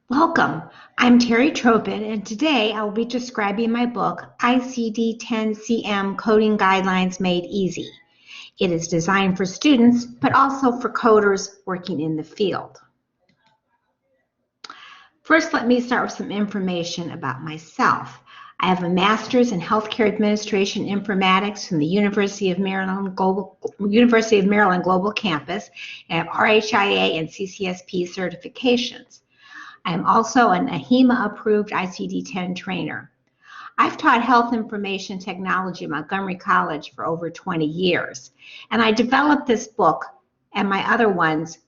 Welcome. I'm Terry Tropin, and today I will be describing my book, ICD-10-CM Coding Guidelines Made Easy. It is designed for students, but also for coders working in the field. First, let me start with some information about myself. I have a master's in healthcare administration informatics from the University of Maryland Global Campus, and have RHIA and CCSP certifications. I am also an AHIMA-approved ICD-10 trainer. I've taught health information technology at Montgomery College for over 20 years, and I developed this book and my other ones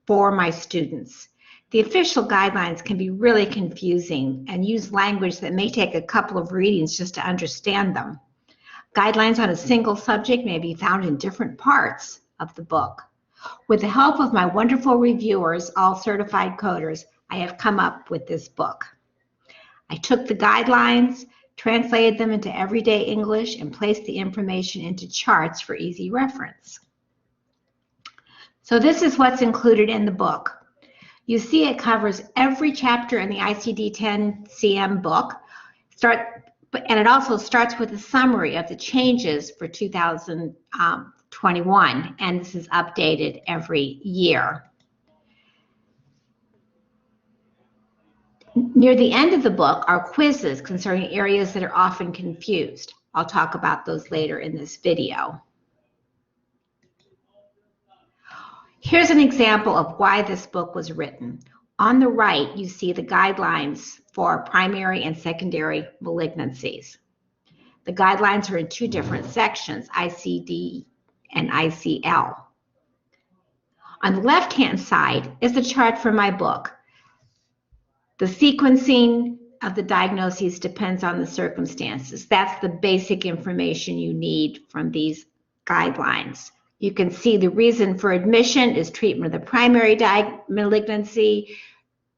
for my students. The official guidelines can be really confusing and use language that may take a couple of readings just to understand them. Guidelines on a single subject may be found in different parts of the book. With the help of my wonderful reviewers, all certified coders, I have come up with this book. I took the guidelines, translated them into everyday English, and placed the information into charts for easy reference. So this is what's included in the book. You see it covers every chapter in the ICD-10-CM book, and it also starts with a summary of the changes for 2021, and this is updated every year. Near the end of the book are quizzes concerning areas that are often confused. I'll talk about those later in this video. Here's an example of why this book was written. On the right, you see the guidelines for primary and secondary malignancies. The guidelines are in two different sections, ICD and ICL. On the left-hand side is the chart for my book. The sequencing of the diagnoses depends on the circumstances. That's the basic information you need from these guidelines. You can see the reason for admission is treatment of the primary malignancy.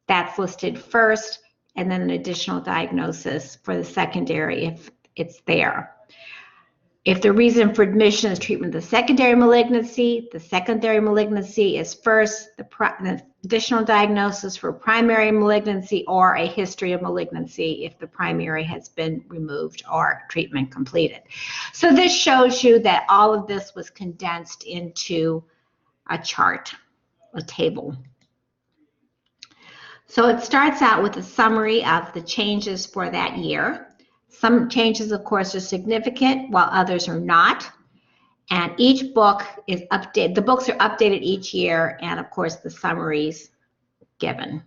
That's listed first, and then an additional diagnosis for the secondary if it's there. If the reason for admission is treatment of the secondary malignancy is first, the additional diagnosis for primary malignancy, or a history of malignancy if the primary has been removed or treatment completed. So this shows you that all of this was condensed into a chart, a table. So it starts out with a summary of the changes for that year. Some changes, of course, are significant, while others are not. And each book is updated. The books are updated each year, and of course, the summaries given.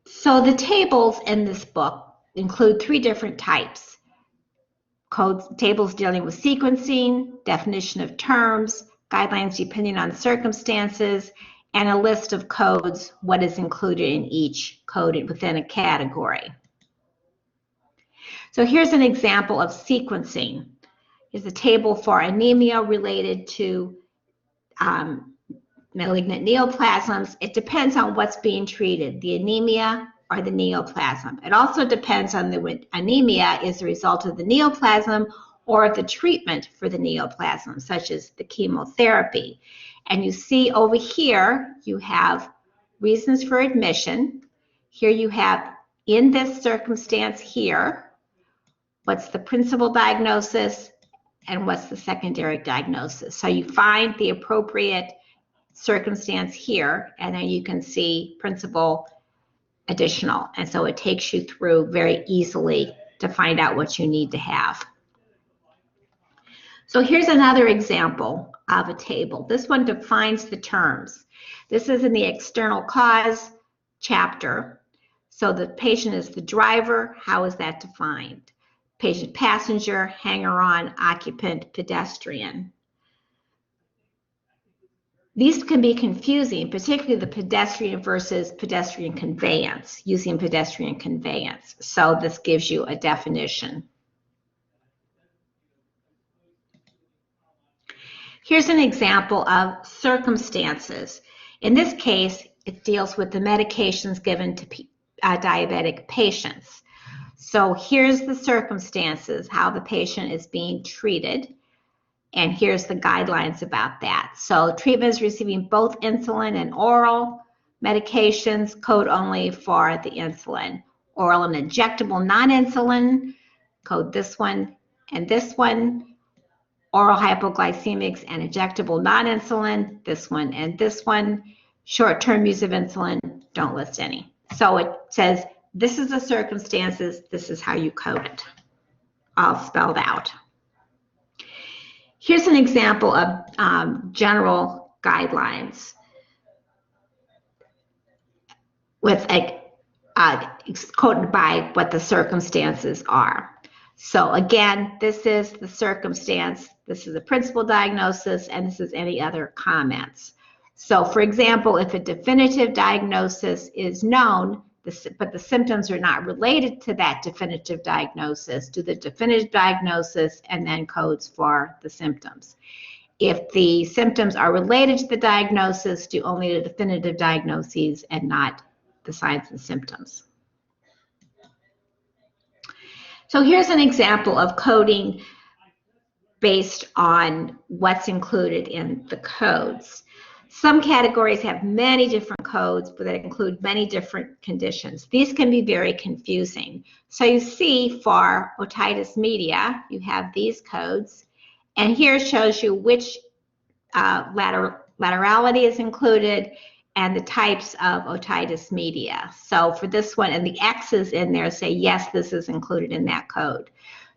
So the tables in this book include three different types. Tables dealing with sequencing, definition of terms, guidelines depending on circumstances, and a list of codes, what is included in each code within a category. So here's an example of sequencing. Here's a table for anemia related to malignant neoplasms. It depends on what's being treated, the anemia or the neoplasm. It also depends on the anemia is the result of the neoplasm or the treatment for the neoplasm, such as the chemotherapy. And you see over here, you have reasons for admission. Here you have, in this circumstance here, what's the principal diagnosis and what's the secondary diagnosis. So you find the appropriate circumstance here, and then you can see principal, additional. And so it takes you through very easily to find out what you need to have. So here's another example of a table. This one defines the terms. This is in the external cause chapter. So the patient is the driver. How is that defined? Patient, passenger, hanger-on, occupant, pedestrian. These can be confusing, particularly the pedestrian versus pedestrian conveyance, using pedestrian conveyance. So this gives you a definition. Here's an example of circumstances. In this case, it deals with the medications given to diabetic patients. So here's the circumstances, how the patient is being treated, and here's the guidelines about that. So treatment is receiving both insulin and oral. medications, code only for the insulin. Oral and injectable non-insulin, code this one and this one. Oral hypoglycemics and injectable non-insulin, this one and this one. Short-term use of insulin, don't list any. So it says, this is the circumstances, this is how you code it, all spelled out. Here's an example of general guidelines with coded by what the circumstances are. So again, this is the circumstance, this is the principal diagnosis, and this is any other comments. So for example, if a definitive diagnosis is known, but the symptoms are not related to that definitive diagnosis, do the definitive diagnosis and then codes for the symptoms. If the symptoms are related to the diagnosis, do only the definitive diagnoses and not the signs and symptoms. So here's an example of coding based on what's included in the codes. Some categories have many different codes, but that include many different conditions. These can be very confusing. So you see for otitis media, you have these codes, and here shows you which laterality is included and the types of otitis media. So for this one, and the X's in there say, yes, this is included in that code.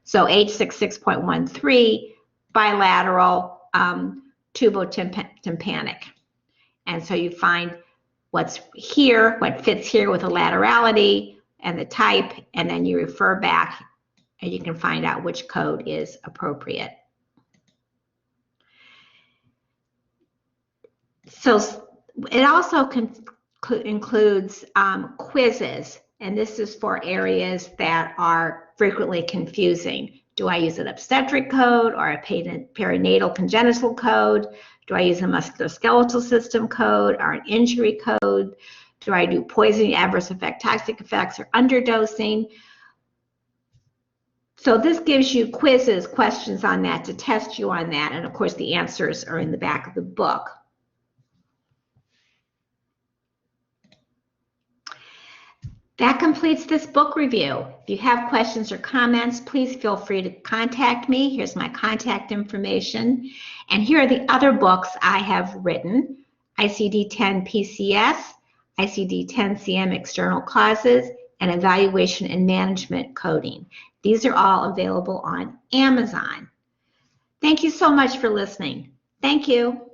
So H66.13, bilateral tubotympanic. And so you find what's here, what fits here with the laterality and the type, and then you refer back and you can find out which code is appropriate. So it also includes quizzes, and this is for areas that are frequently confusing. Do I use an obstetric code or a perinatal congenital code? Do I use a musculoskeletal system code or an injury code? Do I do poisoning, adverse effect, toxic effects, or underdosing? So this gives you quizzes, questions on that to test you on that, and of course the answers are in the back of the book. That completes this book review. If you have questions or comments, please feel free to contact me. Here's my contact information. And here are the other books I have written: ICD-10-PCS, ICD-10-CM external causes, and evaluation and management coding. These are all available on Amazon. Thank you so much for listening. Thank you.